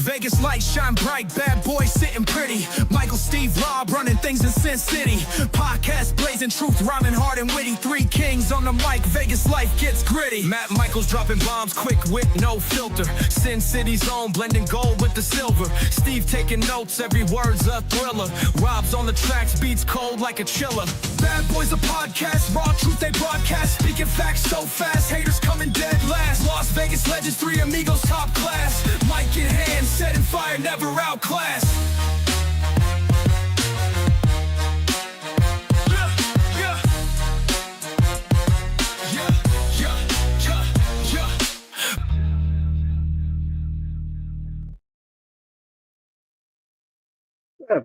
Vegas lights shine bright, bad boys sitting pretty. Michael, Steve, Rob running things in Sin City. Podcast blazing truth, rhyming hard and witty. Three kings on the mic, Vegas life gets gritty. Matt Michaels dropping bombs, quick wit, no filter. Sin City's own, blending gold with the silver. Steve taking notes, every word's a thriller. Rob's on the tracks, beats cold like a chiller. Bad boys a podcast, raw truth they broadcast. Speaking facts so fast, haters coming dead last. Las Vegas legends, three amigos top class. Mic in hand, setting fire, never outclassed.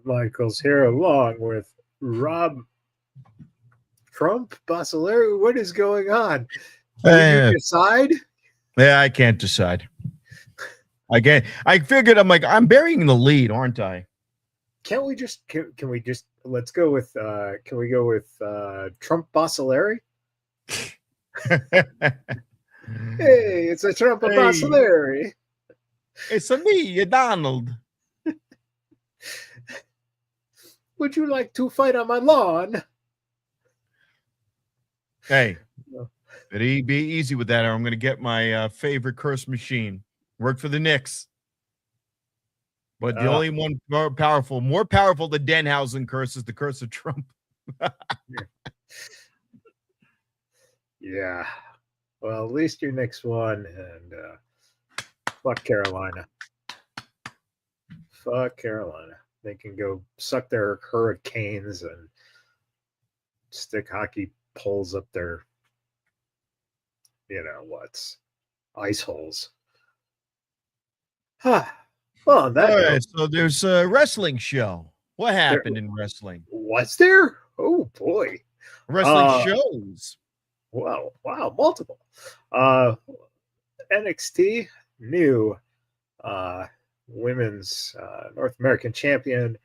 Michaels here along with Rob Trump Basilari. What is going on? Did you decide? Yeah, I can't decide. I figured I'm burying the lead, aren't I? Can we just let's go with can we go with Trump Basilari? Hey, it's a Trump Basilari. It's a me, Donald. Would you like to fight on my lawn? Hey, it'd be easy with that, or I'm going to get my favorite curse machine. Work for the Knicks. But the only one more powerful than Denhausen curse is the curse of Trump. Yeah. Well, at least your Knicks won, and fuck Carolina. Fuck Carolina. They can go suck their hurricanes and stick hockey poles up their, ice holes. Well, All right, so there's a wrestling show. What happened in wrestling? Was there? Oh boy, wrestling shows. Wow, multiple. NXT new women's North American champion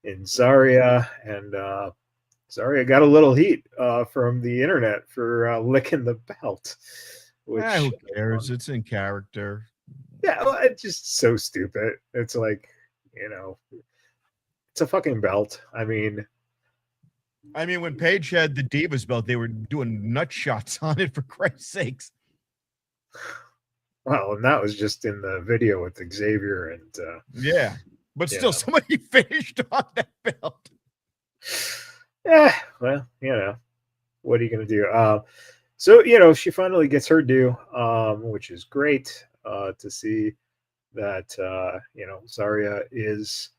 in Zarya, and Zarya got a little heat from the internet for licking the belt. Which, who cares? It's in character. Yeah, well, it's just so stupid. It's like, it's a fucking belt. I mean, when Paige had the Divas belt, they were doing nut shots on it, for Christ's sakes. Well, and that was just in the video with Xavier and yeah, but still, somebody finished on that belt. Yeah, well, what are you gonna do? So she finally gets her due, which is great to see that Zarya is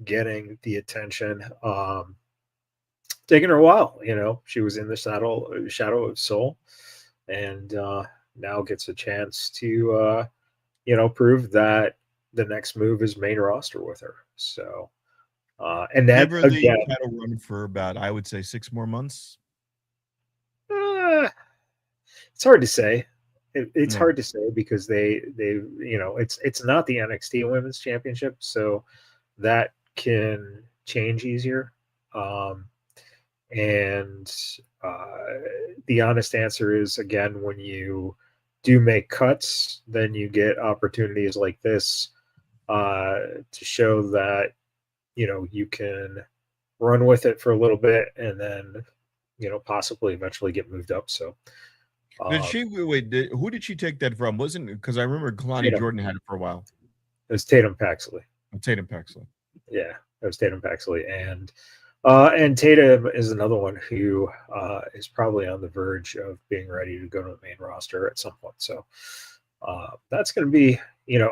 getting the attention. Taking her a while, she was in the Shadow of Soul, and now gets a chance to prove that the next move is main roster with her. So and that again, had a run for about, I would say, 6 more months. It's hard to say. It's hard to say because they it's not the NXT Women's Championship, so that can change easier. And the honest answer is, again, when you do make cuts, then you get opportunities like this to show that you can run with it for a little bit and then possibly eventually get moved up. So did she who did she take that from? Wasn't, because I remember Kalani Jordan had it for a while. It was Tatum Paxley. Yeah, it was Tatum Paxley. And Tatum is another one who is probably on the verge of being ready to go to the main roster at some point. So that's going to be,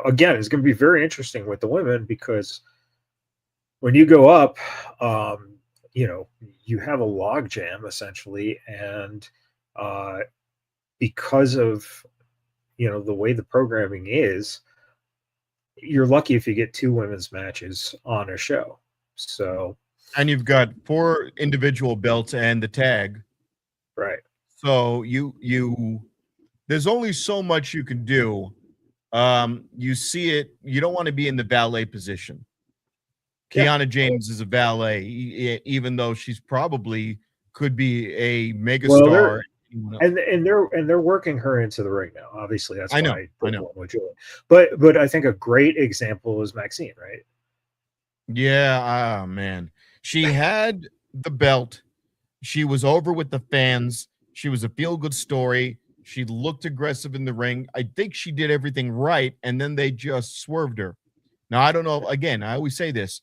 again, it's going to be very interesting with the women, because when you go up, you have a log jam essentially. And because of, the way the programming is, you're lucky if you get 2 women's matches on a show. So, and you've got 4 individual belts and the tag. Right. So there's only so much you can do. You see it, you don't want to be in the valet position. Kiana James is a valet, even though she's probably could be a megastar anyone else. and they're working her into the ring now. Obviously, that's I know, why I they know. went with Julie. But I think a great example is Maxine, right? Yeah, man. She had the belt. She was over with the fans. She was a feel-good story. She looked aggressive in the ring. I think she did everything right, and then they just swerved her. Now, I don't know. Again, I always say this.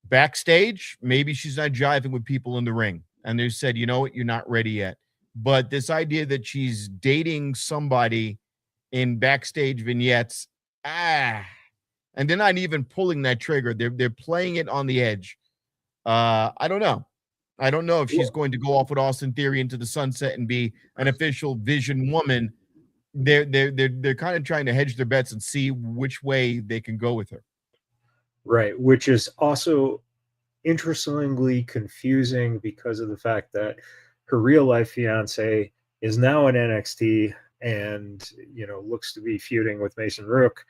Backstage, maybe she's not jiving with people in the ring. And they said, you know what, you're not ready yet. But this idea that she's dating somebody in backstage vignettes, and they're not even pulling that trigger. They're playing it on the edge. I don't know. I don't know if she's going to go off with Austin Theory into the sunset and be an official Vision woman. They're kind of trying to hedge their bets and see which way they can go with her. Right, which is also interestingly confusing because of the fact that her real life fiance is now in NXT and looks to be feuding with Mason Rook.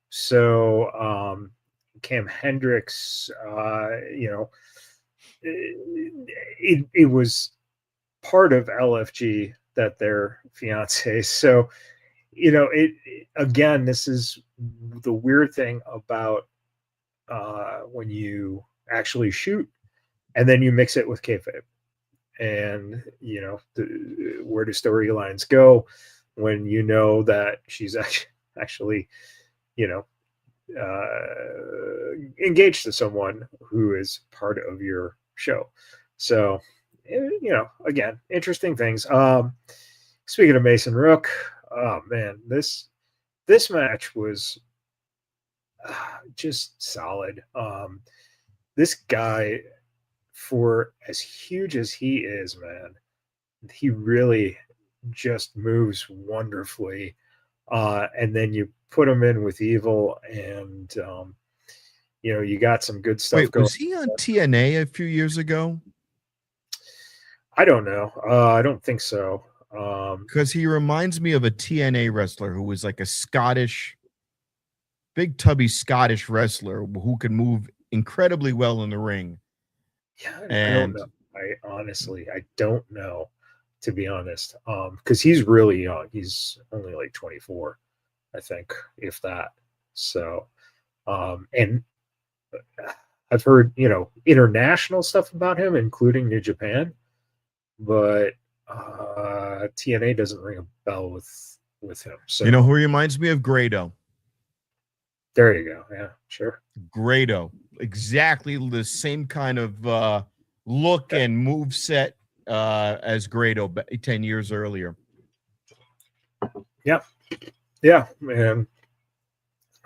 So Cam Hendricks, it was part of LFG that they're fiancés. So again, this is the weird thing about when you actually shoot and then you mix it with kayfabe, and where do storylines go when that she's actually engaged to someone who is part of your show. So again, interesting things. Speaking of Mason Rook, oh man, this match was just solid. This guy, for as huge as he is, man, he really just moves wonderfully. And then you put him in with Evil, and you got some good stuff. Wait, was he on TNA a few years ago? I don't know. I don't think so. Because he reminds me of a TNA wrestler who was like a Scottish, big tubby Scottish wrestler who can move incredibly well in the ring. Yeah, I don't know. I don't know, to be honest. Because he's really young. He's only like 24, I think, if that. So, and I've heard, international stuff about him, including New Japan, but TNA doesn't ring a bell with him. So you know who reminds me of? Grado. There you go. Yeah, sure. Grado. Exactly the same kind of look and move set as Grado 10 years earlier. Yeah. Yeah. And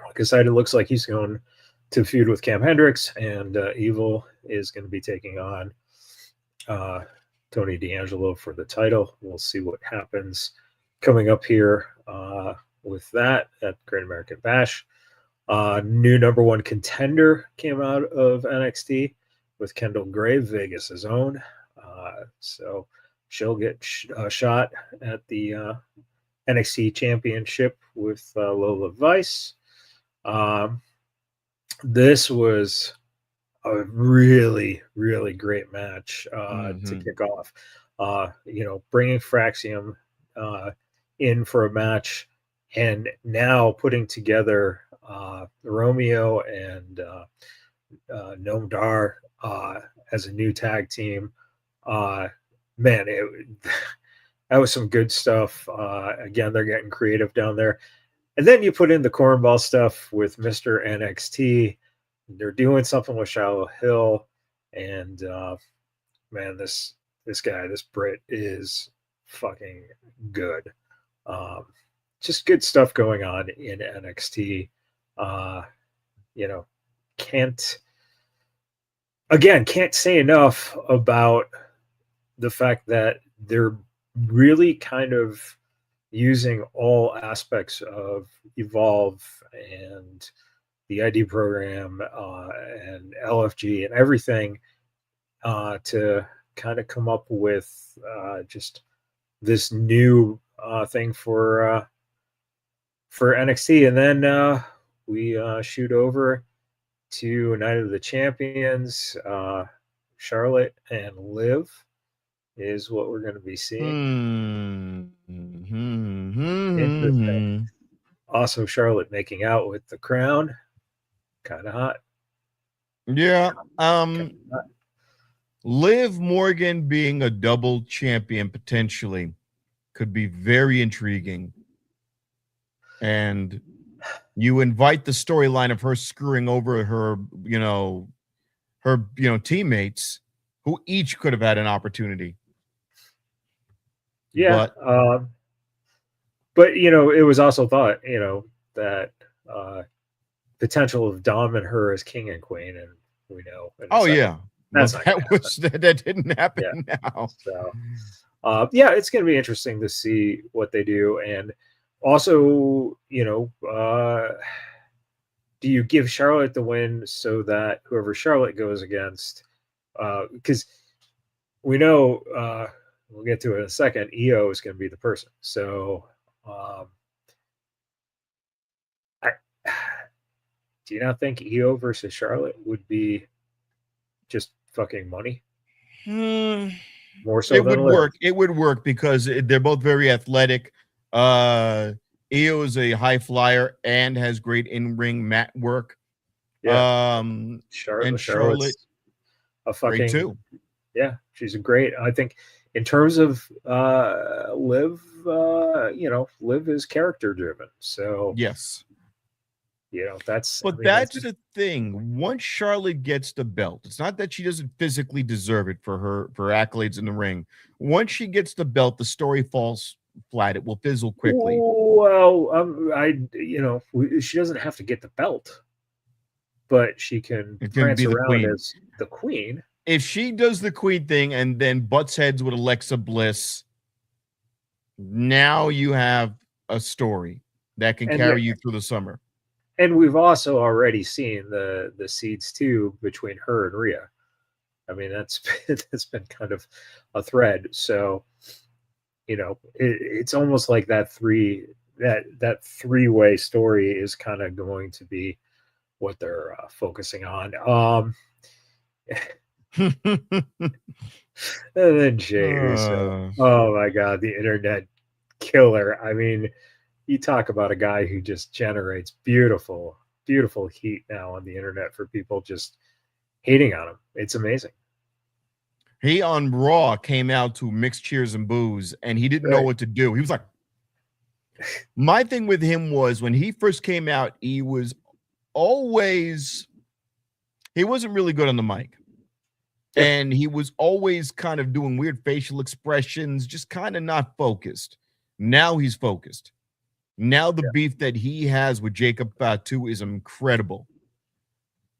like I said, it looks like he's going to feud with Cam Hendricks, and Evil is going to be taking on Tony D'Angelo for the title. We'll see what happens coming up here with that at Great American Bash. New number one contender came out of NXT with Kendall Gray, Vegas' own. So she'll get a shot at the NXT championship with Lola Vice. This was a really, really great match to kick off. Bringing Fraxium in for a match, and now putting together Romeo and Noam Dar as a new tag team. Man, that was some good stuff. Again, they're getting creative down there. And then you put in the cornball stuff with Mr. NXT. They're doing something with Shallow Hill. And man, this guy, this Brit, is fucking good. Just good stuff going on in NXT. Can't say enough about the fact that they're really kind of using all aspects of Evolve and the ID program and LFG and everything to kind of come up with just this new thing for NXT. And then we shoot over to Night of the Champions, Charlotte and Liv is what we're going to be seeing. Interesting. Hmm. Also, Charlotte making out with the Crown, kind of hot. Yeah. Kinda hot. Liv Morgan being a double champion potentially could be very intriguing. And you invite the storyline of her screwing over her teammates who each could have had an opportunity. Yeah, but it was also thought, that potential of Dom and her as king and queen, and we know. Yeah, that's not gonna happen. that didn't happen Yeah. now. So, yeah, it's going to be interesting to see what they do, and also, do you give Charlotte the win so that whoever Charlotte goes against, because we know we'll get to it in a second, EO is going to be the person. So, do you not think EO versus Charlotte would be just fucking money? More so It than would Liv. work. It would work because they're both very athletic. EO is a high flyer and has great in-ring mat work. Yeah. And Charlotte, a great fucking too. Yeah, she's a great. I think in terms of Liv, Liv is character driven. So Yes. that's. But that's the thing. Once Charlotte gets the belt, it's not that she doesn't physically deserve it for accolades in the ring. Once she gets the belt, the story falls flat. It will fizzle quickly. Well, she doesn't have to get the belt, but she can prance be the around queen. as the queen. If she does the queen thing and then butts heads with Alexa Bliss, now you have a story that can carry you through the summer. And we've also already seen the seeds too between her and Rhea. I mean, that's been kind of a thread. So, it's almost like that three-way story is kind of going to be what they're focusing on. And then Jey Uso. Oh my God, the internet killer. I mean, you talk about a guy who just generates beautiful, beautiful heat now on the internet for people just hating on him. It's amazing. He on Raw came out to mixed cheers and boos, and he didn't know what to do. He was like, my thing with him was when he first came out, he wasn't really good on the mic. Yeah. And he was always kind of doing weird facial expressions, just kind of not focused. Now he's focused. Now the beef that he has with Jacob Fatu is incredible.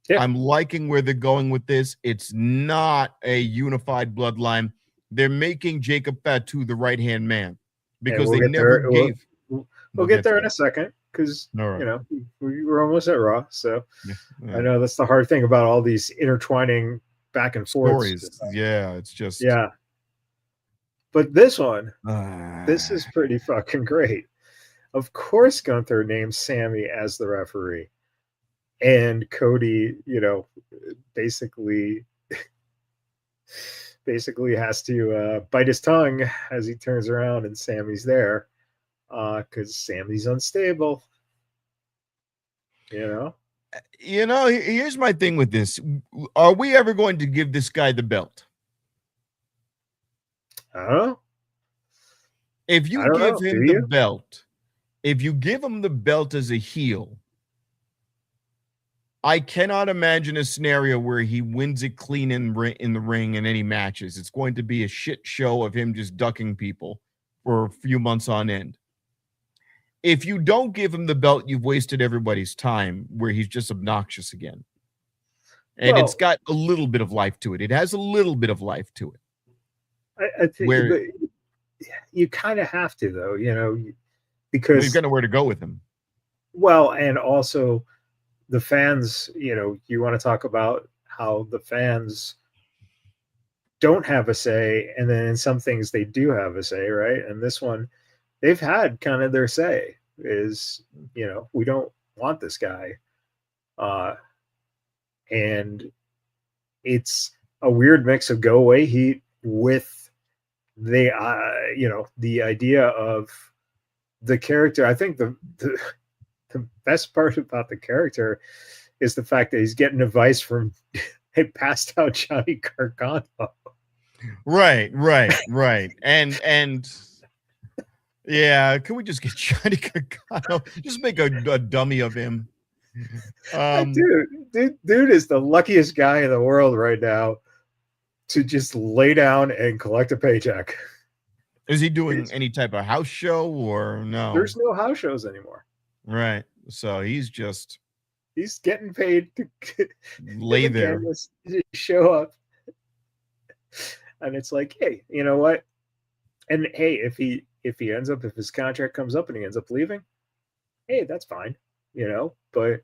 Yeah. I'm liking where they're going with this. It's not a unified bloodline. They're making Jacob Fatu the right-hand man because they never gave. We'll get there in a second because, we're almost at Raw. So I know that's the hard thing about all these intertwining back and forth stories. Yeah, it's just. Yeah. But this one, this is pretty fucking great. Of course, Gunther names Sammy as the referee. And Cody, basically has to bite his tongue as he turns around and Sammy's there because Sammy's unstable. Here's my thing with this. Are we ever going to give this guy the belt? I don't know. If you give him the belt, if you give him the belt as a heel, I cannot imagine a scenario where he wins it clean in the ring in any matches. It's going to be a shit show of him just ducking people for a few months on end. If you don't give him the belt, you've wasted everybody's time where he's just obnoxious again. And it's got a little bit of life to it. It has a little bit of life to it. I think you kind of have to, though, because you've got nowhere to go with him. Well, and also the fans, you want to talk about how the fans don't have a say, and then in some things they do have a say, right? And this one, they've had kind of their say is, we don't want this guy. And it's a weird mix of go away heat with they, the idea of the character, I think the best part about the character is the fact that he's getting advice from a passed out Johnny Gargano. Right. And yeah, can we just get Johnny Gargano? Just make a dummy of him. Dude is the luckiest guy in the world right now to just lay down and collect a paycheck. Is he doing any type of house show or no? There's no house shows anymore. Right. So he's getting paid to lay there, to show up. And it's like, hey, you know what? And hey, if his contract comes up and he ends up leaving, hey, that's fine, But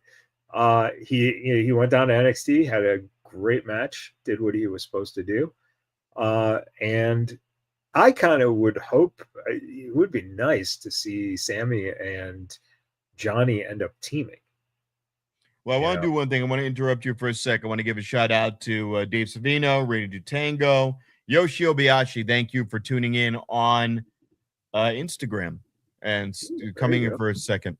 he went down to NXT, had a great match, did what he was supposed to do, and I kind of would hope it would be nice to see Sammy and Johnny end up teaming. Well, I want to do one thing. I want to interrupt you for a sec. I want to give a shout out to Dave Savino, Ready to Tango, Yoshi Obayashi. Thank you for tuning in on Instagram and coming in for a second.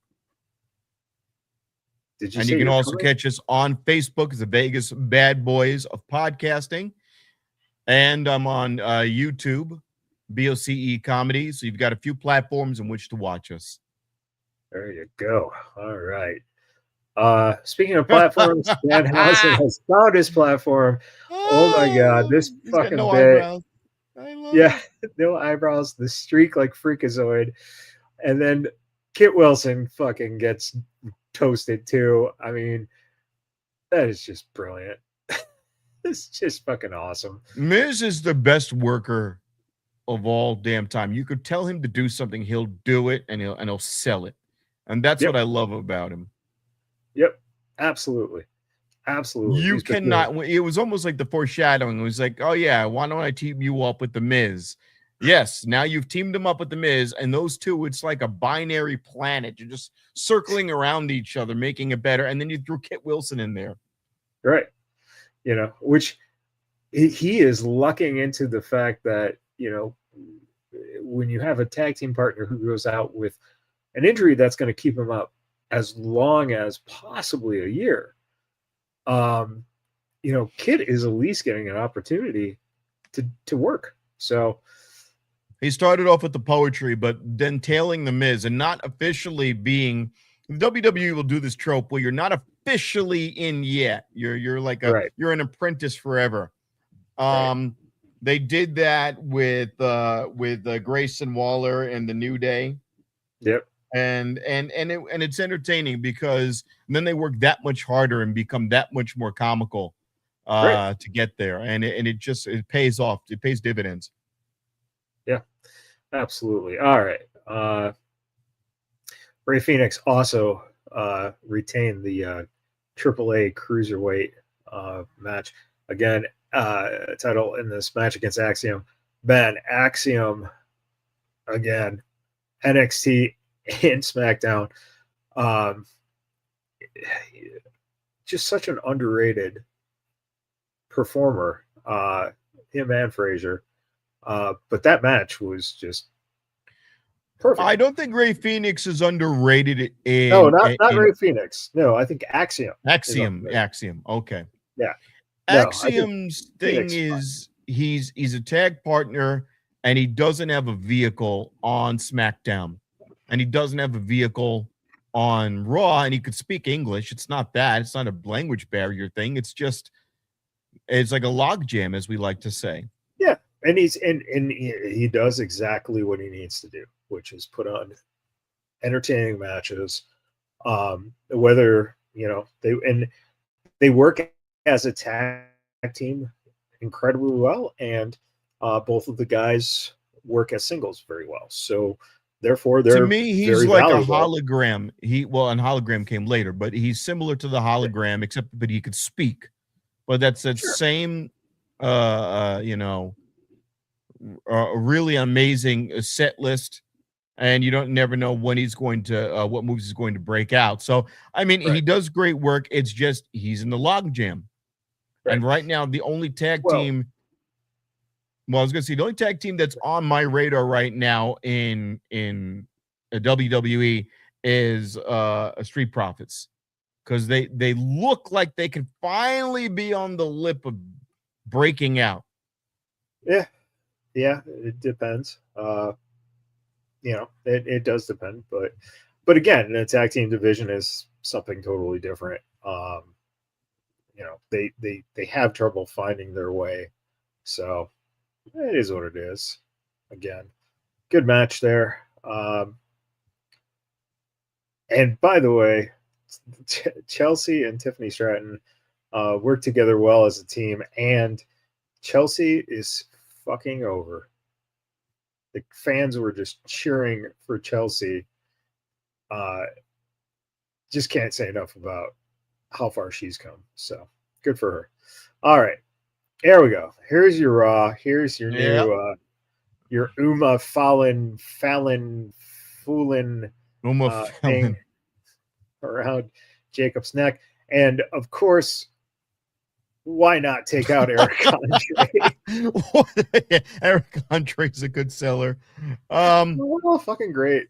You can also catch us on Facebook as the Vegas Bad Boys of Podcasting. And I'm on YouTube, BOCE Comedy. So you've got a few platforms in which to watch us. There you go. All right. Speaking of platforms, Dan Housen has found his platform. Oh my God, this fucking no bit. Eyebrows. I love it. No eyebrows, the streak like Freakazoid. And then Kit Wilson fucking gets toasted too. I mean, that is just brilliant. It's just fucking awesome. Miz is the best worker of all damn time. You could tell him to do something, he'll do it, and he'll sell it. And that's what I love about him. Yep, absolutely. You cannot. It was almost like the foreshadowing. It was like, oh yeah, why don't I team you up with the Miz? Yes, now you've teamed them up with the Miz, and those two, it's like a binary planet. You're just circling around each other, making it better, and then you threw Kit Wilson in there, right? Which he is lucking into the fact that when you have a tag team partner who goes out with an injury that's going to keep him up as long as possibly a year, Kid is at least getting an opportunity to work. So he started off with the poetry, but then tailing the Miz and not officially being. WWE will do this trope where you're not officially in yet. You're like you're an apprentice forever. They did that with Grayson Waller and the New Day. Yep. And it's entertaining because then they work that much harder and become that much more comical to get there, and it pays off. It pays dividends. Yeah, absolutely. All right. Ray Phoenix also retained the AAA Cruiserweight match again. Title in this match against Axiom. Ben Axiom again, NXT and SmackDown. Just such an underrated performer, him and Frazier. But that match was just perfect. I don't think Ray Phoenix is underrated. No, not Ray Phoenix. No, I think Axiom. Axiom. Okay. Yeah. Axiom's thing is he's a tag partner and he doesn't have a vehicle on SmackDown. And he doesn't have a vehicle on Raw, and he could speak English. It's not that. It's not a language barrier thing. It's like a log jam, as we like to say. Yeah, and he does exactly what he needs to do, which is put on entertaining matches. Whether they work as a tag team incredibly well, and both of the guys work as singles very well. So. Therefore, to me, he's like valuable. A hologram. And hologram came later, but he's similar to the hologram, except that he could speak. But that's that same, a really amazing set list, and you never know when he's going to, what moves he's going to break out. So, I mean, he does great work. It's just he's in the log jam, and right now the only tag team Well, I was gonna say the only tag team that's on my radar right now in a WWE is a Street Profits, because they look like they can finally be on the lip of breaking out. Yeah, it depends. It does depend, but again, the tag team division is something totally different. They have trouble finding their way, so it is what it is. Again, good match there. And by the way, Chelsea and Tiffany Stratton work together well as a team, and Chelsea is fucking over. The fans were just cheering for Chelsea. Just can't say enough about how far she's come. So good for her. All right, there we go. Here's your Raw. Here's your new your Uma Fallon Foolin thing around Jacob's neck, and of course, why not take out Eric Andre? Eric Andre's a good seller. Well, fucking great.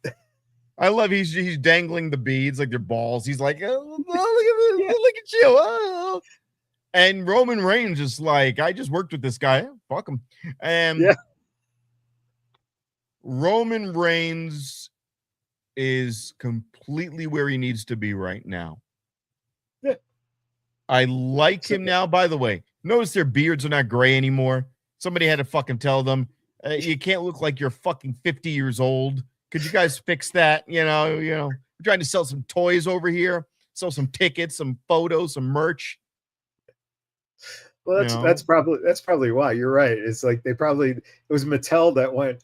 I love he's dangling the beads like they're balls. He's like, oh, look at you. Oh. And Roman Reigns is like, I just worked with this guy. Fuck him. And yeah. Roman Reigns is completely where he needs to be right now. Yeah. I like him now, by the way. Notice their beards are not gray anymore. Somebody had to fucking tell them, you can't look like you're fucking 50 years old. Could you guys fix that? We're trying to sell some toys over here, sell some tickets, some photos, some merch. Well, that's probably why. You're right. It's like it was Mattel that went,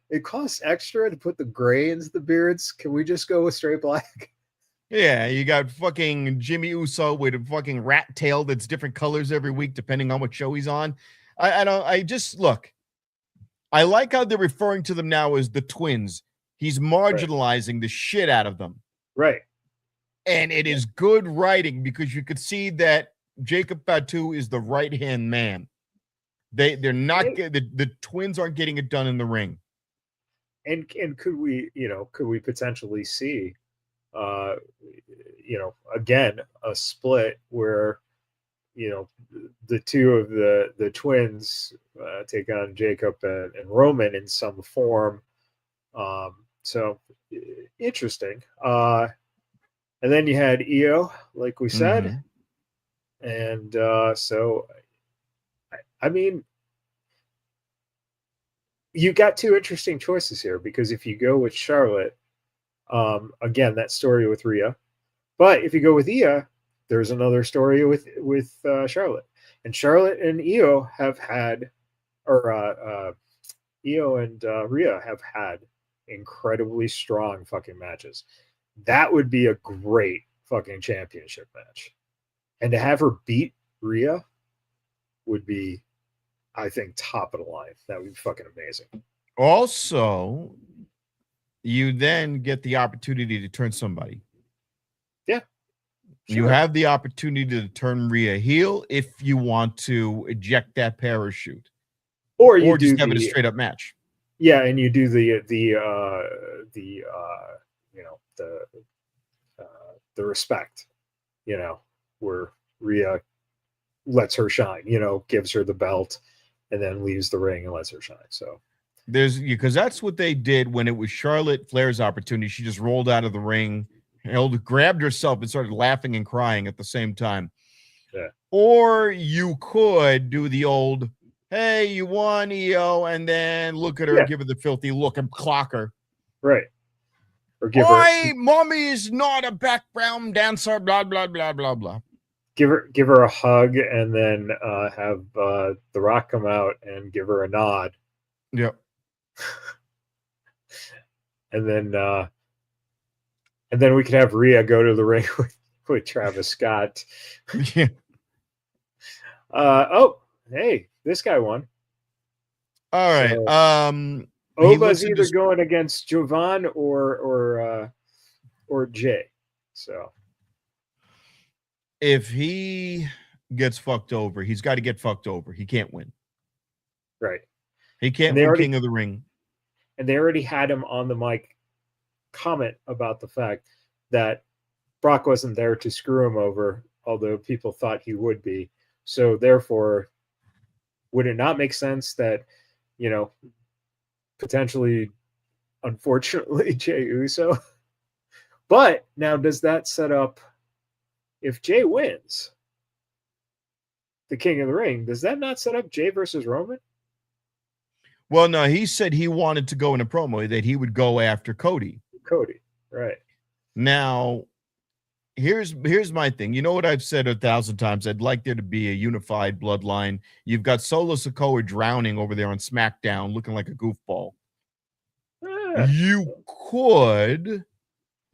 it costs extra to put the gray into the beards. Can we just go with straight black? Yeah, you got fucking Jimmy Uso with a fucking rat tail that's different colors every week, depending on what show he's on. I like how they're referring to them now as the twins. He's marginalizing the shit out of them. Right. And it is good writing because you could see that Jacob Fatu is the right-hand man. They're not the twins aren't getting it done in the ring. And could we potentially see again a split where the two of the twins take on Jacob and Roman in some form. So interesting. And then you had Io, like we said. And so I mean, you got two interesting choices here, because if you go with Charlotte, again, that story with Rhea, but if you go with Io, there's another story with Charlotte, and Charlotte and Io have had, or Io and Rhea have had incredibly strong fucking matches. That would be a great fucking championship match, and to have her beat Rhea would be, I think, top of the line. That would be fucking amazing. Also, you then get the opportunity to turn somebody. Yeah. Sure. You have the opportunity to turn Rhea heel if you want to eject that parachute. Or just have it a straight up match. Yeah, and you do the respect, where Rhea lets her shine, gives her the belt and then leaves the ring and lets her shine. So because that's what they did when it was Charlotte Flair's opportunity. She just rolled out of the ring, grabbed herself and started laughing and crying at the same time. Yeah. Or you could do the old, hey, you won, Io, and then look at her, give her the filthy look and clock her. Right. Or give mommy is not a background dancer, blah, blah, blah, blah, blah. Give her a hug and then have The Rock come out and give her a nod. Yep. And then we could have Rhea go to the ring with Travis Scott. Yeah. Hey, this guy won. All right. So, Oba's either going against Jovan or Jay. So if he gets fucked over, he's got to get fucked over. He can't win. Right. He can't win King of the Ring. And they already had him on the mic comment about the fact that Brock wasn't there to screw him over, although people thought he would be. So therefore, would it not make sense that, potentially, unfortunately, Jey Uso? But now, does that set up, if Jey wins the King of the Ring, does that not set up Jey versus Roman? Well, no, he said he wanted to go in a promo that he would go after Cody. Cody, right. Now, here's my thing. You know what I've said 1,000 times? I'd like there to be a unified bloodline. You've got Solo Sikoa drowning over there on SmackDown, looking like a goofball.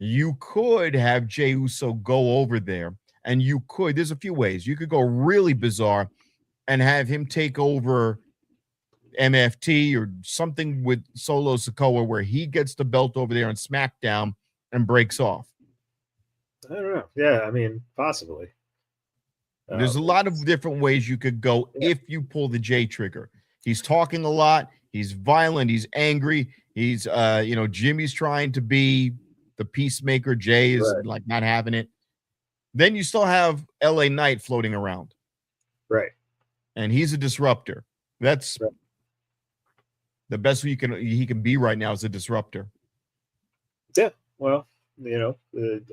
You could have Jey Uso go over there, and there's a few ways. You could go really bizarre and have him take over MFT or something with Solo Sikoa where he gets the belt over there on SmackDown and breaks off. I don't know. Yeah, I mean, possibly. There's a lot of different ways you could go if you pull the J trigger. He's talking a lot. He's violent. He's angry. He's, Jimmy's trying to be the peacemaker. Jey is like not having it. Then you still have LA Knight floating around. Right. And he's a disruptor. That's the best he can be right now is a disruptor. Yeah. Well,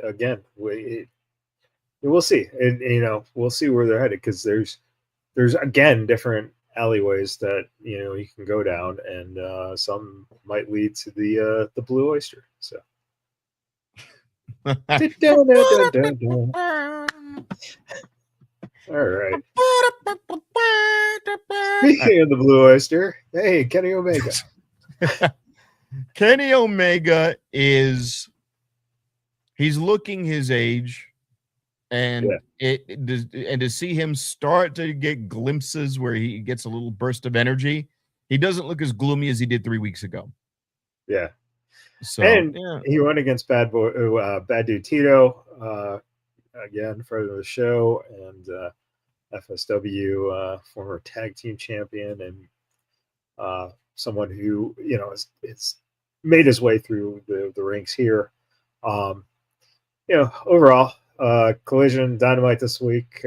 again, we'll see. And, we'll see where they're headed because there's again, different alleyways that, you can go down and some might lead to the Blue Oyster. So. All right. Speaking of the Blue Oyster, hey, Kenny Omega. Kenny Omega he's looking his age, and and to see him start to get glimpses where he gets a little burst of energy, he doesn't look as gloomy as he did 3 weeks ago. Yeah. So he went against Bad Dude Tito, again, friend of the show, and FSW former tag team champion, and someone who it's made his way through the ranks here. Overall, Collision Dynamite this week.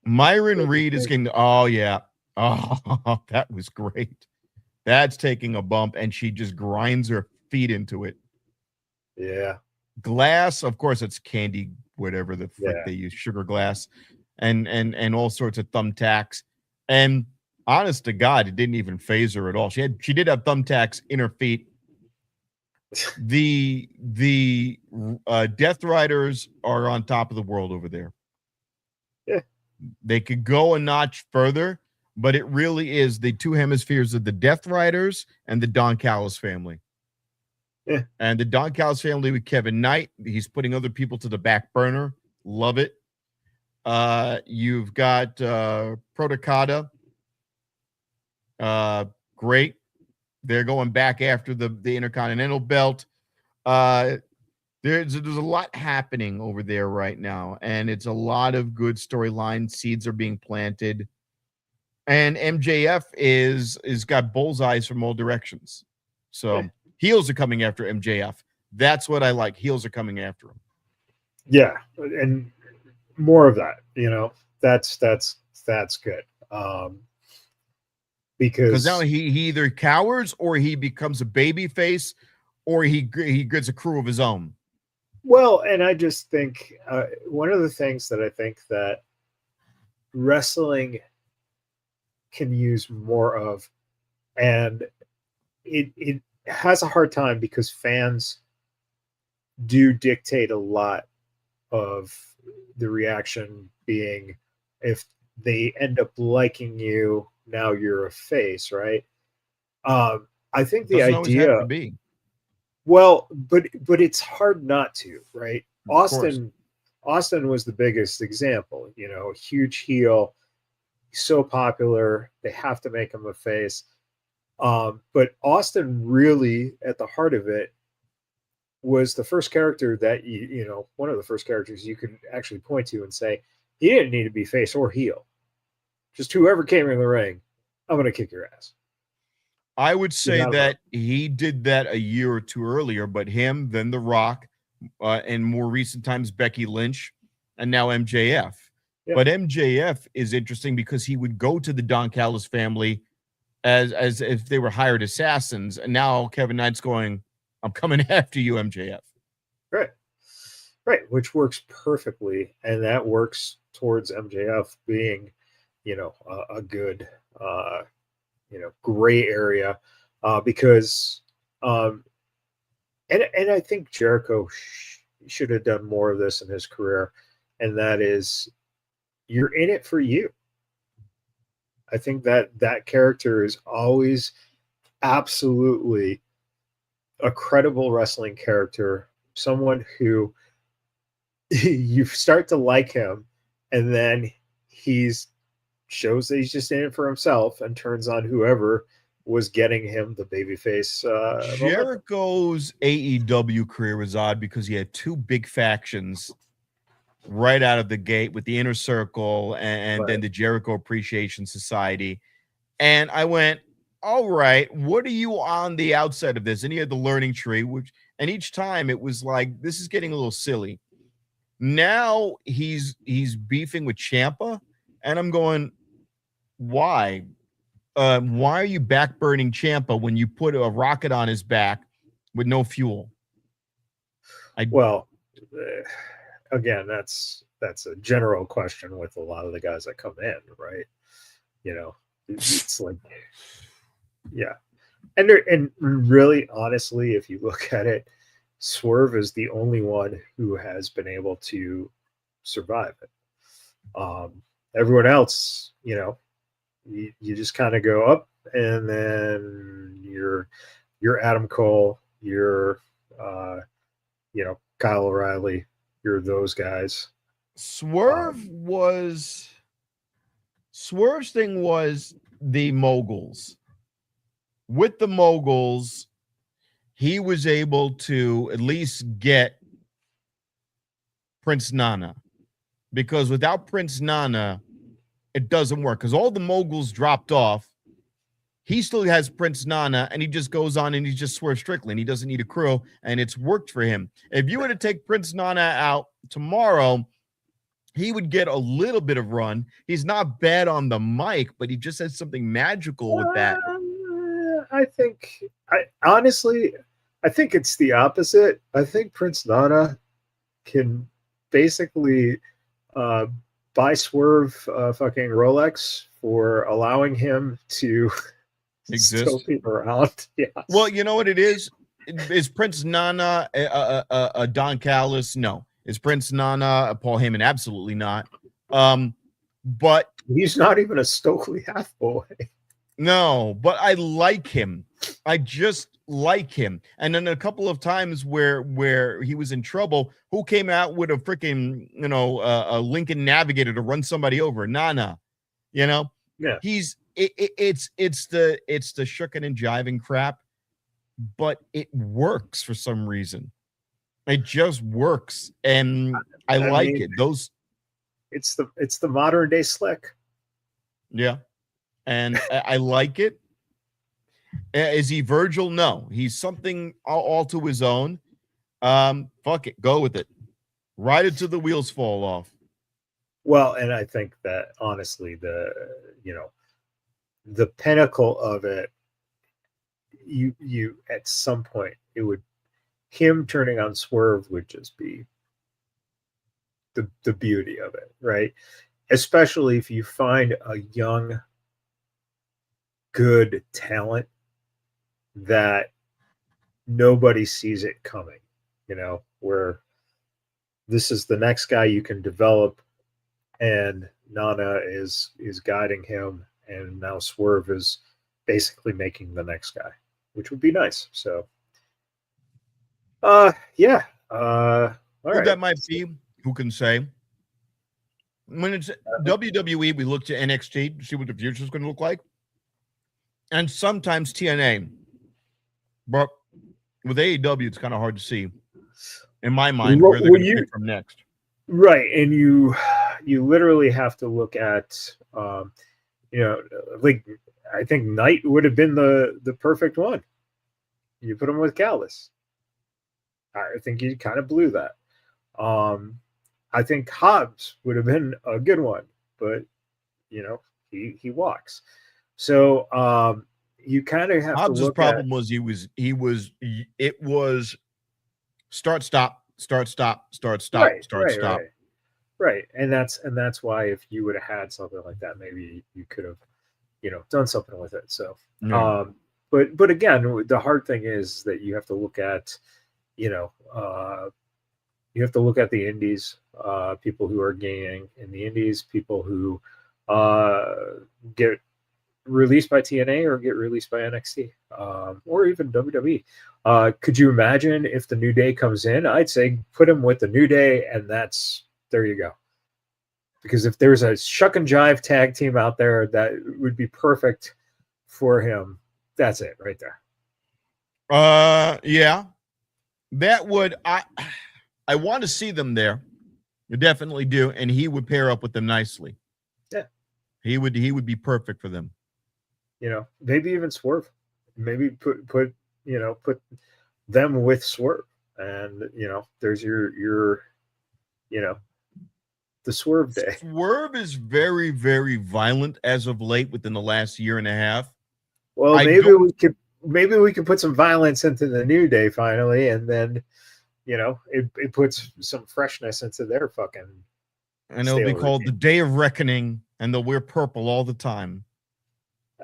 Myron Reed is getting. Oh yeah, oh that was great. That's taking a bump, and she just grinds her feet into it. Yeah. Glass, of course, it's candy, whatever the frick they use, sugar glass, and all sorts of thumbtacks. And honest to God, it didn't even phase her at all. She did have thumbtacks in her feet. The Death Riders are on top of the world over there. Yeah. They could go a notch further, but it really is the two hemispheres of the Death Riders and the Don Callis family. Yeah. And the Don Callis family with Kevin Knight, he's putting other people to the back burner. Love it. You've got Protocada. Great. They're going back after the Intercontinental belt. There's a lot happening over there right now, and it's a lot of good storyline. Seeds are being planted. And MJF is got bullseyes from all directions. So heels are coming after MJF. That's what I like. Heels are coming after him. Yeah, and more of that. That's good. Because now he either cowers or he becomes a baby face, or he gets a crew of his own. Well, and I just think one of the things that I think that wrestling can use more of, and it has a hard time because fans do dictate a lot of the reaction being, if they end up liking you, now you're a face, right? I think the idea have to be. Well, but it's hard not to, right? Austin was the biggest example, huge heel, so popular, they have to make him a face. But Austin really, at the heart of it, was the first character that one of the first characters you could actually point to and say he didn't need to be face or heel. Just whoever came in the ring, I'm gonna kick your ass. I would say that he did that a year or two earlier, but him, then The Rock, and more recent times Becky Lynch, and now MJF. Yeah. But MJF is interesting because he would go to the Don Callis family as if they were hired assassins, and now Kevin Knight's going, "I'm coming after you, MJF." Right, which works perfectly, and that works towards MJF being, a good, gray area, because, and I think Jericho should have done more of this in his career, and that is, you're in it for you. I think that character is always absolutely a credible wrestling character, someone who you start to like him, and then shows that he's just in it for himself and turns on whoever was getting him the babyface. Jericho's AEW career was odd because he had two big factions right out of the gate with the Inner Circle and then the Jericho Appreciation Society. And I went, all right, what are you on the outside of this? And he had the learning tree, and each time it was like, this is getting a little silly. Now he's beefing with Ciampa, and I'm going, why? Why are you backburning Ciampa when you put a rocket on his back with no fuel? Again, that's a general question with a lot of the guys that come in, right? It's like, yeah, and really, honestly, if you look at it, Swerve is the only one who has been able to survive it. Everyone else, you just kind of go up, and then you're Adam Cole, you're Kyle O'Reilly, you're those guys. Swerve's thing was the moguls. With the moguls, he was able to at least get Prince Nana, because without Prince Nana, it doesn't work, because all the moguls dropped off. He still has Prince Nana, and he just goes on and he just Swerve Strickland. He doesn't need a crew, and it's worked for him. If you were to take Prince Nana out tomorrow, he would get a little bit of run. He's not bad on the mic, but he just has something magical with that. I think it's the opposite. I think Prince Nana can basically buy Swerve fucking Rolex for allowing him to exist, still be around. Yeah. Well, you know what it is? Is Prince Nana a Don Callis? No. Is Prince Nana a Paul Heyman? Absolutely not. But he's not even a Stokely half-boy. No, but I like him. I just like him. And then a couple of times where he was in trouble, who came out with a freaking, a Lincoln Navigator to run somebody over? Nana. Yeah. It's the shucking and jiving crap, but it works for some reason. It just works, and I like it. It's the modern day Slick. Yeah. And I like it. Is he Virgil? No, he's something all to his own. Fuck it, go with it. Ride it till the wheels fall off. Well, and I think that honestly, the pinnacle of it, you at some point, him turning on Swerve would just be the beauty of it, right? Especially if you find a young, good talent that nobody sees it coming, where this is the next guy you can develop, and Nana is guiding him, and now Swerve is basically making the next guy, which would be nice. So yeah. All right. That might be, who can say? When it's WWE, we look to NXT to see what the future is going to look like, and sometimes TNA. But with AEW, it's kind of hard to see, in my mind, where they're going to pick from next. Right, and you literally have to look at, like I think Knight would have been the perfect one. You put him with Callis. I think you kind of blew that. I think Hobbs would have been a good one, but he walks. So you kind of have to Hobbs's look problem at was it was start stop start stop start stop right, start right, stop. right, and that's why if you would have had something like that, maybe you could have done something with it. So Yeah. but again, the hard thing is that you have to look at you have to look at the indies, people who are gaining in the indies, people who get released by TNA or get released by NXT, or even WWE. Could you imagine if the New Day comes in? I'd say put him with the New Day, and there you go. Because if there's a shuck and jive tag team out there that would be perfect for him, that's it right there. Yeah. That would I want to see them there. You definitely do, and he would pair up with them nicely. Yeah. He would be perfect for them. Maybe even Swerve. Maybe put them with Swerve, and there's your the Swerve day. Swerve is very, very violent as of late within the last year and a half. Well, maybe we could put some violence into the New Day finally, and then it puts some freshness into their fucking. And it'll be called the Day of Reckoning, and they'll wear purple all the time.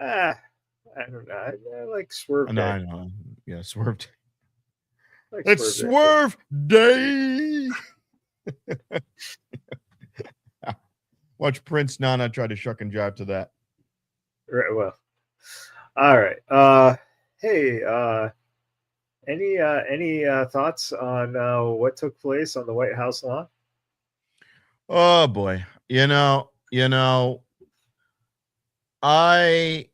I don't know. I like Swerve Day. I know. Yeah, Swerve Day. Like it's Swerve Day. Watch Prince Nana try to shuck and jive to that. Right. Well. All right. Hey. Any thoughts on what took place on the White House lawn? Oh boy. I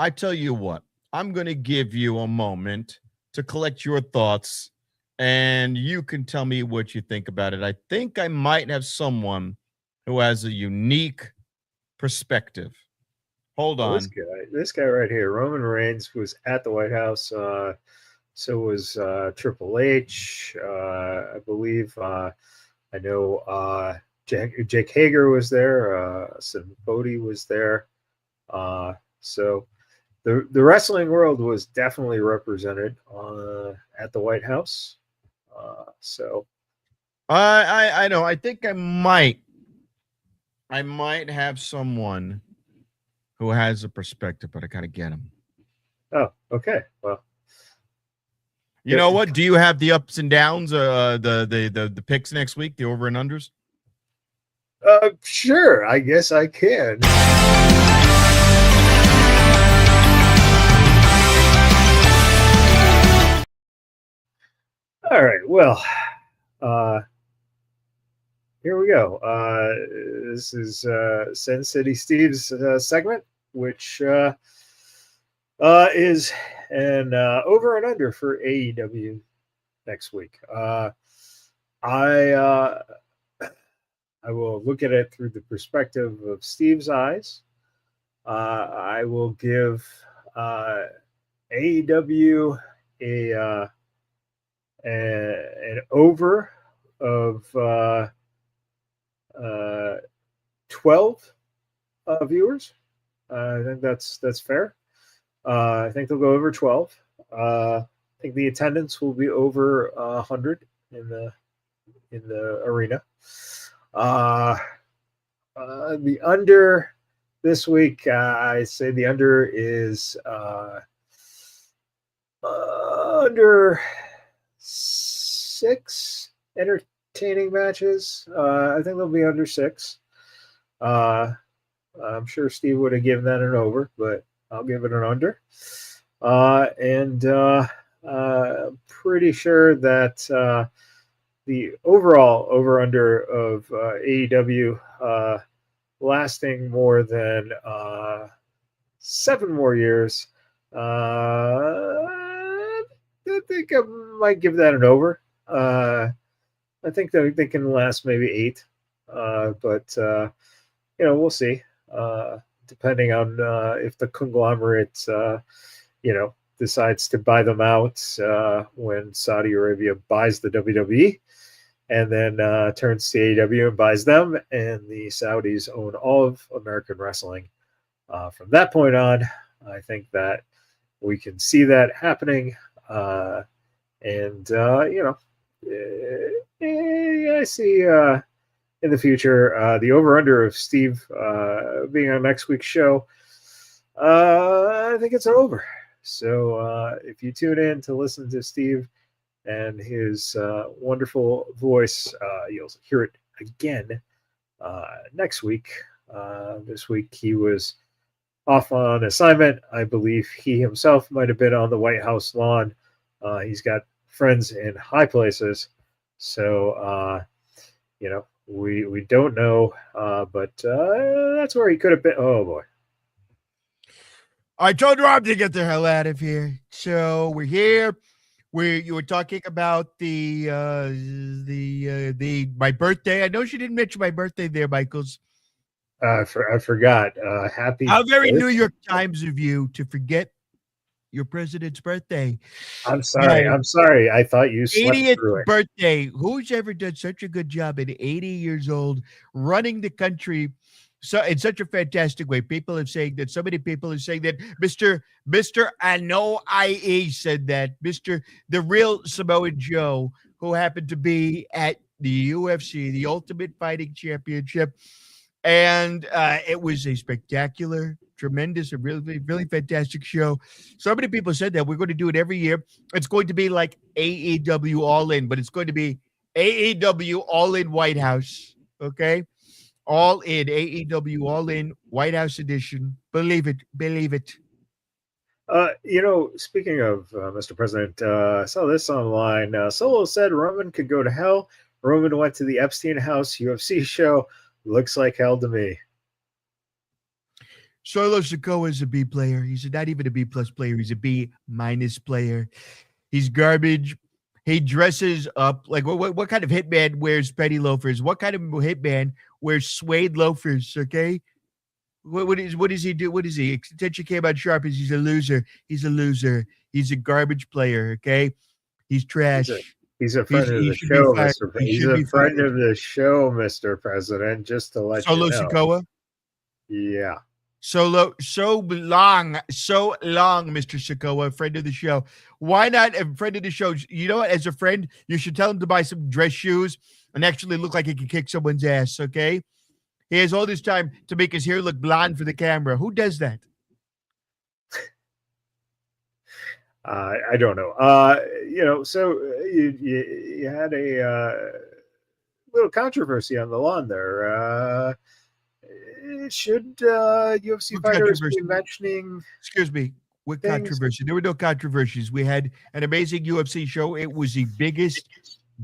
tell you what, I'm going to give you a moment to collect your thoughts, and you can tell me what you think about it. I think I might have someone who has a unique perspective. Hold on. This guy right here, Roman Reigns, was at the White House. So was Triple H. I believe. I know Jake Hager was there. Sid Bodie was there. So the wrestling world was definitely represented at the White House. So I know. I think I might have someone who has a perspective, but I gotta get him. Oh, okay. Well, you know what? Do you have the ups and downs? The picks next week, the over and unders. Sure. I guess I can. All right. Well, here we go. This is Sin City Steve's segment, which is an over and under for AEW next week. I will look at it through the perspective of Steve's eyes. I will give AEW an over of 12 viewers. I think that's fair. I think they'll go over 12. I think the attendance will be over 100 in the arena. The under this week, I say the under is under 6 entertaining matches. I think they'll be under 6. I'm sure Steve would have given that an over, but I'll give it an under. And pretty sure that the overall over-under of AEW lasting more than 7 more years, I think I might give that an over. I think that they can last maybe 8, but we'll see. depending on if the conglomerate, decides to buy them out when Saudi Arabia buys the WWE and then turns to AEW and buys them, and the Saudis own all of American wrestling. From that point on, I think that we can see that happening. I see in the future the over-under of Steve being on next week's show. I think it's over. So if you tune in to listen to Steve and his wonderful voice, you'll hear it again next week. This week he was off on assignment. I believe he himself might have been on the White House lawn. He's got friends in high places. So, we don't know, but that's where he could have been. Oh, boy. I told Rob to get the hell out of here. So we're here. You were talking about my birthday. I know she didn't mention my birthday there, Michaels. I forgot. Happy. How very New York Times of you to forget your president's birthday. I'm sorry. I'm sorry. I thought you slept 80th through it. birthday. Who's ever done such a good job at 80 years old running the country? So in such a fantastic way. People are saying that, so many people are saying that Mr. I know IE said that, the real Samoan Joe, who happened to be at the UFC, the Ultimate Fighting Championship. And it was a spectacular, tremendous, a really, really fantastic show. So many people said that we're going to do it every year. It's going to be like AEW All In, but it's going to be AEW All In White House. Okay? All in, AEW All In White House edition. Believe it. Believe it. Speaking of Mr. President, I saw this online. Solo said Roman could go to hell. Roman went to the Epstein House UFC show. Looks like hell to me. Solo Sikoa is a B player. He's not even a B plus player. He's a B minus player. He's garbage. He dresses up like what kind of hitman wears penny loafers? What kind of hitman wears suede loafers? Okay, what does he do? What is he? Attention came out sharp. He's a loser. He's a loser. He's a garbage player. Okay, he's trash. He's a friend of the show, Mr. President. He's a friend of the show, Mr. President. Just to let you know. Solo Sikoa. Yeah. So long, Mr. Sikoa, friend of the show. Why not a friend of the show? You know what? As a friend, you should tell him to buy some dress shoes and actually look like he can kick someone's ass, okay? He has all this time to make his hair look blonde for the camera. Who does that? I don't know. So you had a little controversy on the lawn there. Should UFC fighters be mentioning? Excuse me. What controversy? There were no controversies. We had an amazing UFC show. It was the biggest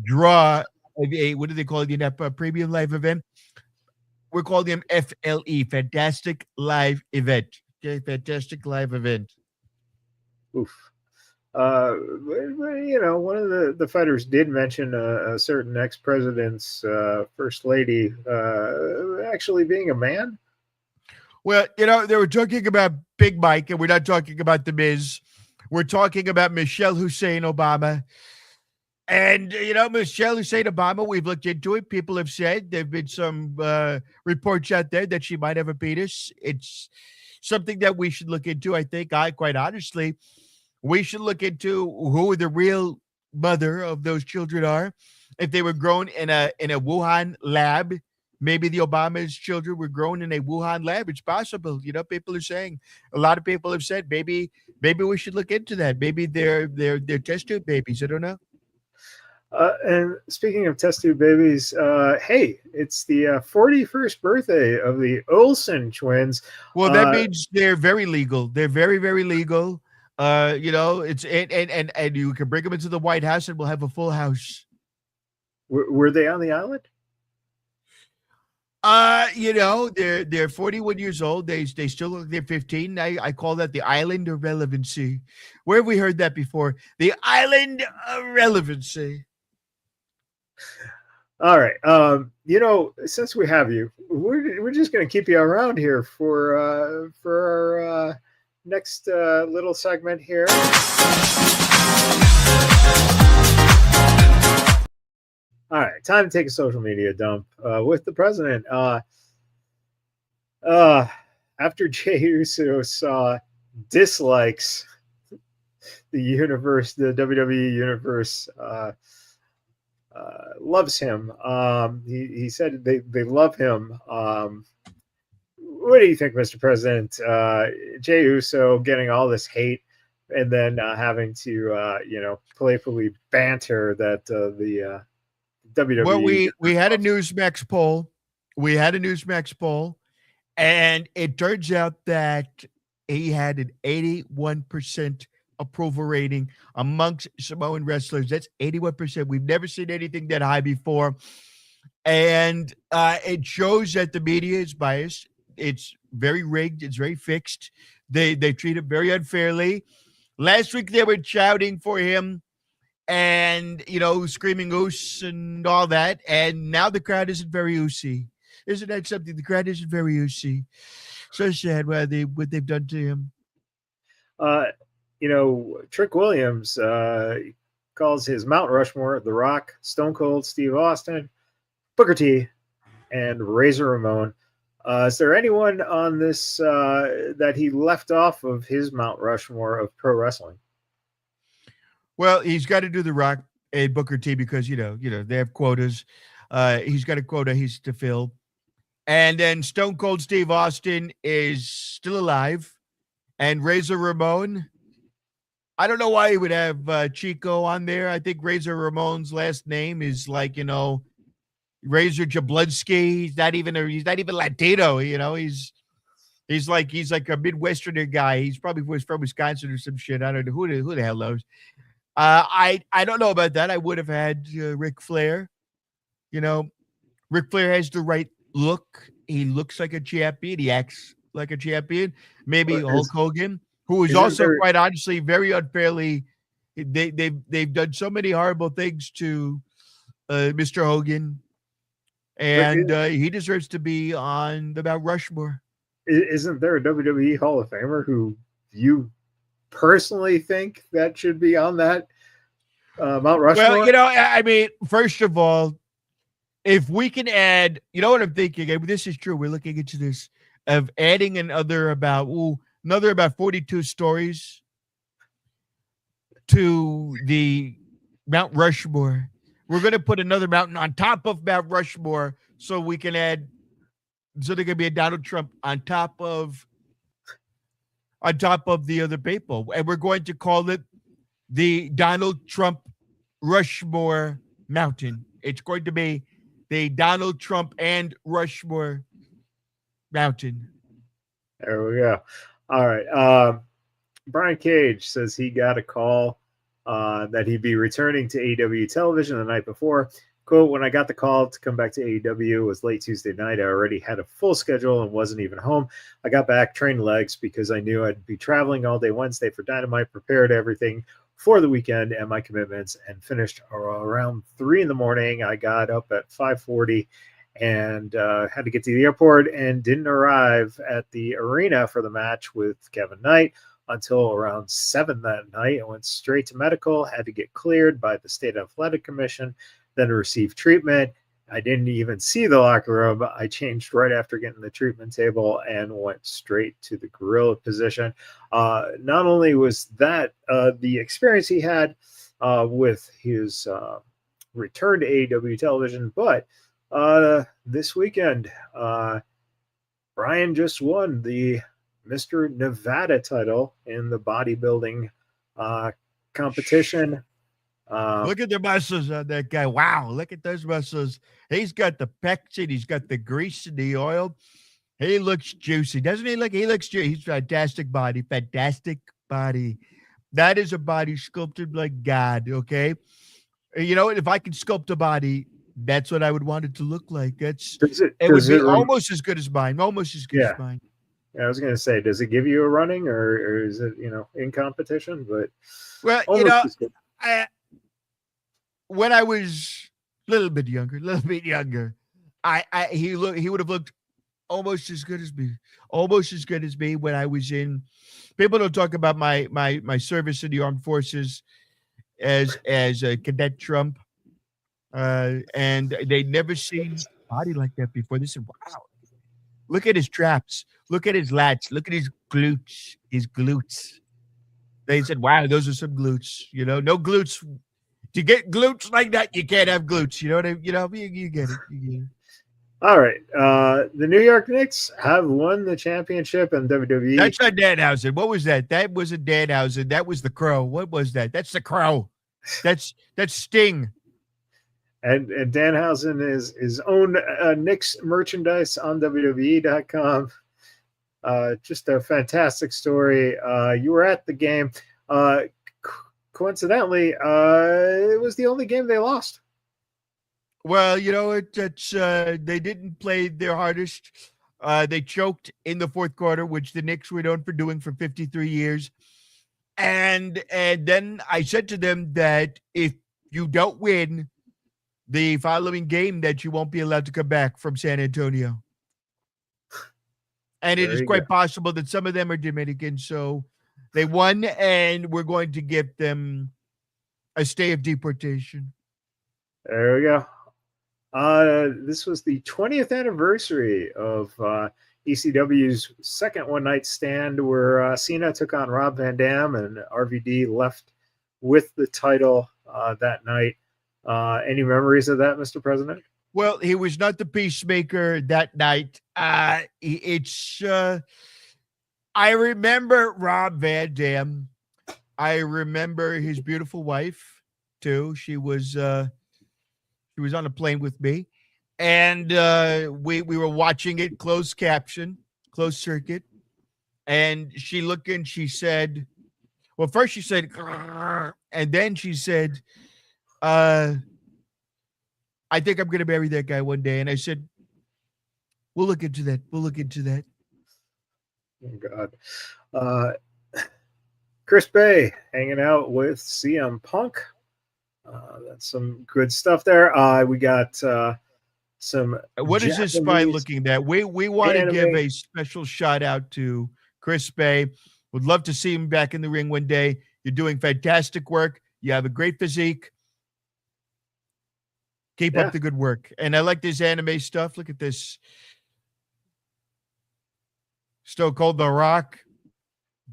draw of a, what do they call it? The premium live event. We're calling them FLE, Fantastic Live Event. Okay, Fantastic Live Event. Oof. One of the fighters did mention a certain ex-president's first lady actually being a man. Well, they were talking about Big Mike, and we're not talking about The Miz. We're talking about Michelle Hussein Obama. And, Michelle Hussein Obama, we've looked into it. People have said there have been some reports out there that she might have a penis. It's something that we should look into, I think. Quite honestly, we should look into who the real mother of those children are. If they were grown in a Wuhan lab, maybe the Obama's children were grown in a Wuhan lab. It's possible. People are saying, a lot of people have said, maybe we should look into that. Maybe they're test tube babies. I don't know. And speaking of test tube babies, hey, it's the 41st birthday of the Olsen twins. Well, that means they're very legal. They're very, very legal. It's and you can bring them into the White House and we'll have a full house. Were they on the island? They're 41 years old. They still look like they're 15. I call that the island of relevancy. Where have we heard that before? The island of relevancy. All right. Since we have you, we're just going to keep you around here for our next little segment here. All right, time to take a social media dump with the president. After Jey Uso saw dislikes the WWE universe loves him. He said they love him. What do you think, Mr. President? Jey Uso getting all this hate and then having to playfully banter that the WWE. Well, we had a Newsmax poll. And it turns out that he had an 81% approval rating amongst Samoan wrestlers. That's 81%. We've never seen anything that high before. And it shows that the media is biased. It's very rigged. It's very fixed. They treat him very unfairly. Last week, they were shouting for him and, screaming oos and all that. And now the crowd isn't very oosy. Isn't that something? The crowd isn't very oosy. So sad what they've done to him. Trick Williams calls his Mount Rushmore The Rock, Stone Cold Steve Austin, Booker T, and Razor Ramon. Is there anyone on this that he left off of his Mount Rushmore of pro wrestling? Well, he's got to do The Rock and Booker T because they have quotas. He's got a quota he's to fill. And then Stone Cold Steve Austin is still alive. And Razor Ramon, I don't know why he would have Chico on there. I think Razor Ramon's last name is like, Razor Jablonski. He's not even Latino, He's like a Midwesterner guy. He's probably from Wisconsin or some shit. I don't know who the hell knows. I don't know about that. I would have had Ric Flair. Ric Flair has the right look. He looks like a champion. He acts like a champion. Maybe Hulk Hogan, who is also quite honestly very unfairly. They've done so many horrible things to Mr. Hogan, and he deserves to be on the Mount Rushmore. Isn't there a WWE Hall of Famer who you personally think that should be on that Mount Rushmore? Well, first of all, if we can add, what I'm thinking, and this is true, we're looking into this, of adding another about 42 stories to the Mount Rushmore. We're going to put another mountain on top of Mount Rushmore so we can add, so there can be a Donald Trump on top of the other people. And we're going to call it the Donald Trump Rushmore Mountain. It's going to be the Donald Trump and Rushmore Mountain. There we go. All right. Brian Cage says he got a call that he'd be returning to AEW television the night before. Quote, when I got the call to come back to AEW, it was late Tuesday night. I already had a full schedule and wasn't even home. I got back, trained legs because I knew I'd be traveling all day Wednesday for Dynamite, prepared everything for the weekend and my commitments, and finished around 3 a.m. I got up at 5:40 and had to get to the airport and didn't arrive at the arena for the match with Kevin Knight until around 7 that night. I went straight to medical, had to get cleared by the State Athletic Commission, then received treatment. I didn't even see the locker room. I changed right after getting the treatment table and went straight to the gorilla position. Not only was that the experience he had with his return to AEW television, but this weekend, Brian just won the Mr. Nevada title in the bodybuilding competition. Look at the muscles on that guy. Wow, look at those muscles. He's got the pectin, he's got the grease and the oil. He looks juicy, doesn't he? He looks juicy. He's fantastic body. That is a body sculpted like God, okay? If I could sculpt a body, that's what I would want it to look like. It would be almost as good as mine. Almost as good as mine. Yeah, I was going to say, does it give you a running or is it, in competition? But well, when I was little bit younger, a little bit younger. He would have looked almost as good as me when I was in. People don't talk about my service in the armed forces as a cadet Trump, and they'd never seen a body like that before. They said, "Wow, look at his traps, look at his lats, look at his glutes, They said, "Wow, those are some glutes." You know, no glutes. To get glutes like that, you can't have glutes. You know what I mean? You know, you get it. You get it. All right. The New York Knicks have won the championship in WWE. That's not Danhausen. What was that? That wasn't Danhausen. That was the Crow. What was that? That's the Crow. That's Sting. And Danhausen is his own Knicks merchandise on WWE.com. Just a fantastic story. You were at the game. Coincidentally, it was the only game they lost. Well, you know, it's they didn't play their hardest. They choked in the fourth quarter, which the Knicks were known for doing for 53 years. And then I said to them that if you don't win the following game, that you won't be allowed to come back from San Antonio. And it is quite possible that some of them are Dominican. So they won, and we're going to give them a stay of deportation. There we go. This was the 20th anniversary of ECW's second one-night stand where Cena took on Rob Van Dam and RVD left with the title that night. Any memories of that, Mr. President? Well, he was not the peacemaker that night. I remember Rob Van Dam. I remember his beautiful wife too. She was on a plane with me, and we were watching it closed caption, closed circuit. And she looked and she said, well, first she said, and then she said, I think I'm going to marry that guy one day. And I said, we'll look into that. We'll look into that. Oh, God. Chris Bay hanging out with CM Punk. That's some good stuff there. We got some. What is his spine looking at? We want to give a special shout out to Chris Bay. Would love to see him back in the ring one day. You're doing fantastic work. You have a great physique. Keep up the good work. And I like this anime stuff. Look at this. Stone Cold The Rock.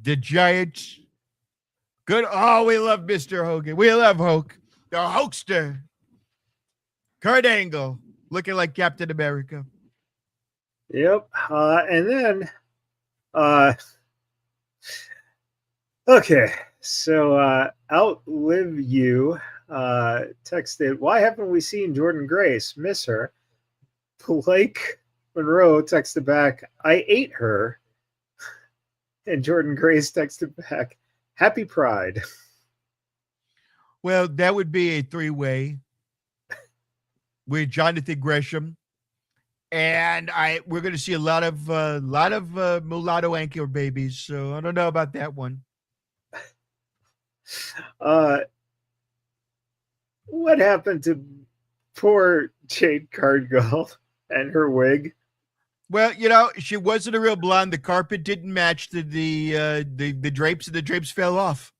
The Giants. Good. Oh, we love Mr. Hogan. We love Hulk. The Hulkster. Kurt Angle. Looking like Captain America. Yep. And then, okay. So, Outlive You texted, why haven't we seen Jordan Grace? Miss her. Blake Monroe texted back, I ate her. And Jordan Grace texted back, Happy Pride. Well, that would be a three-way with Jonathan Gresham, and we're going to see a lot of mulatto anchor babies. So I don't know about that one. What happened to poor Jade Cargill and her wig? Well, you know, she wasn't a real blonde. The carpet didn't match the drapes, and the drapes fell off.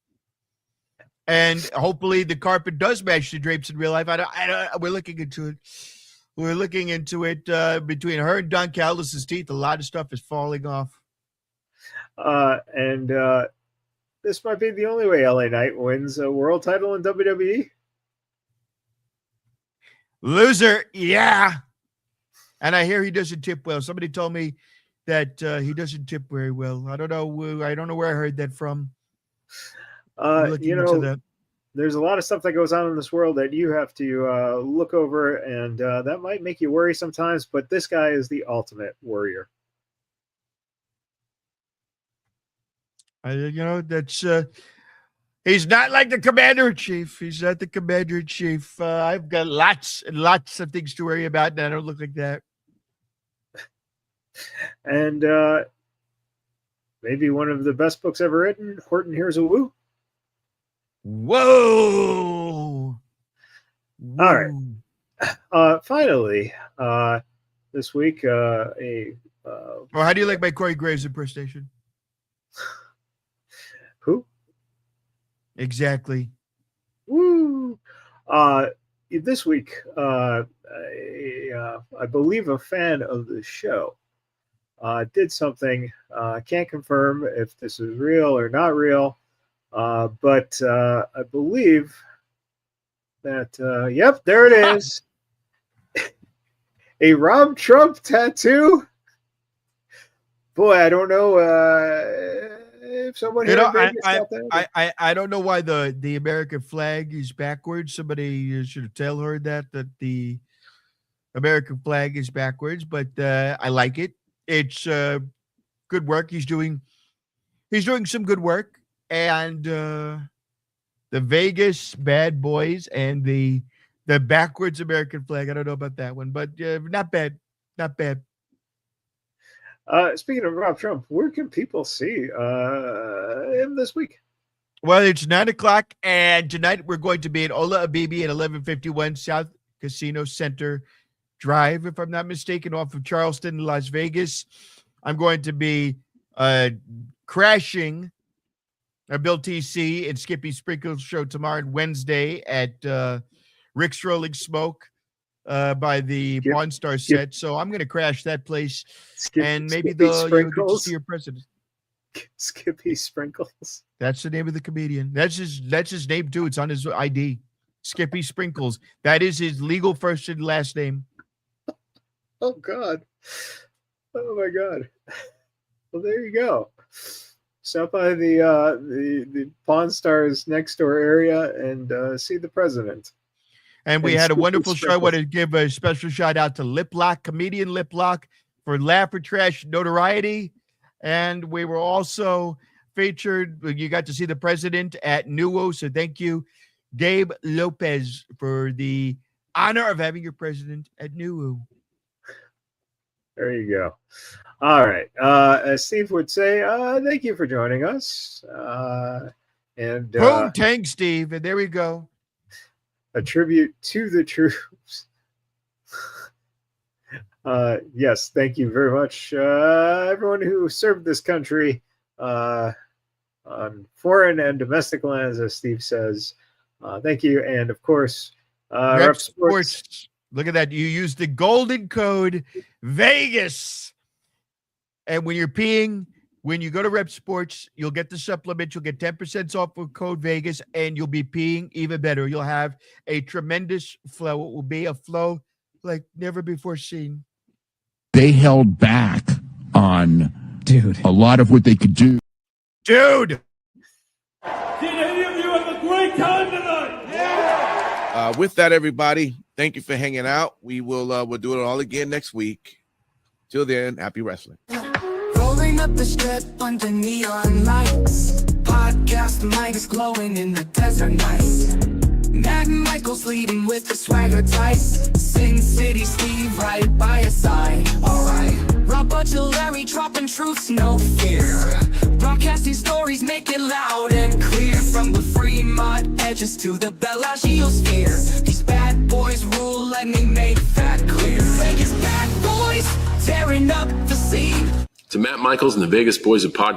And hopefully the carpet does match the drapes in real life. We're looking into it. We're looking into it. Between her and Don Callis' teeth, a lot of stuff is falling off. And this might be the only way LA Knight wins a world title in WWE. Loser, yeah. And I hear he doesn't tip well. Somebody told me that he doesn't tip very well. I don't know. I don't know where I heard that from. You know, there's a lot of stuff that goes on in this world that you have to look over, and that might make you worry sometimes. But this guy is the ultimate warrior. You know, that's he's not like the commander-in-chief. He's not the commander-in-chief. I've got lots and lots of things to worry about, and I don't look like that. And maybe one of the best books ever written, Horton Hears a Woo. Whoa. All right. Finally, this week, Or how do you like my Corey Graves impersonation? who? Exactly. Woo! This week, I believe a fan of the show did something. I can't confirm if this is real or not real, but I believe that, yep, there it is. A Rob Trump tattoo. Boy, I don't know if someone here in Vegas got that. I don't know why the American flag is backwards. Somebody should have told her that the American flag is backwards, but I like it. It's good work. He's doing some good work, and the Vegas bad boys and the backwards American flag. I don't know about that one, but not bad, not bad. Speaking of Rob Trump, where can people see him this week? Well, it's 9:00, and tonight we're going to be at Ola Abibi at 1151 South Casino Center Drive, if I'm not mistaken, off of Charleston, Las Vegas. I'm going to be crashing Bill TC and Skippy Sprinkles show tomorrow and Wednesday at Rick's Rolling Smoke by the Pawn Star set. So I'm going to crash that place, and maybe you'll get to see your president. Skippy Sprinkles. That's the name of the comedian. That's his name too. It's on his ID. Skippy Sprinkles. That is his legal first and last name. Oh God. Oh my God. Well, there you go. Stop by the Pawn Stars next door area and see the president. And we had a wonderful show. I want to give a special shout out to Lip Lock, comedian Lip Lock, for Laugh or Trash notoriety. And we were also featured. You got to see the president at Nuo. So thank you, Gabe Lopez, for the honor of having your president at Nuo. There you go. All right. As Steve would say, thank you for joining us. And boom, tank, Steve. And there we go. A tribute to the troops. Yes, thank you very much, everyone who served this country on foreign and domestic lands, as Steve says. Thank you, and of course, Rep Sports. Look at that! You use the golden code Vegas, and when you're peeing, when you go to Rep Sports, you'll get the supplement. You'll get 10% off with code Vegas, and you'll be peeing even better. You'll have a tremendous flow. It will be a flow like never before seen. They held back on a lot of what they could do. Dude! Did any of you have a great time tonight? Yeah! With that, everybody, thank you for hanging out. We'll do it all again next week. Till then, happy wrestling. Rolling up the strip under neon lights. Podcast mics glowing in the desert nights. Matt and Michael's leading with the swagger tight. Sin City Steve right by your side. Alright. Rob Butcher, Larry dropping truths, no fear. Broadcasting stories, make it loud and clear. From the Fremont edges to the Bellagio sphere. These bad boys rule, let me make that clear. Vegas bad boys tearing up the scene. To Matt Michaels and the Vegas Boys of Podcast.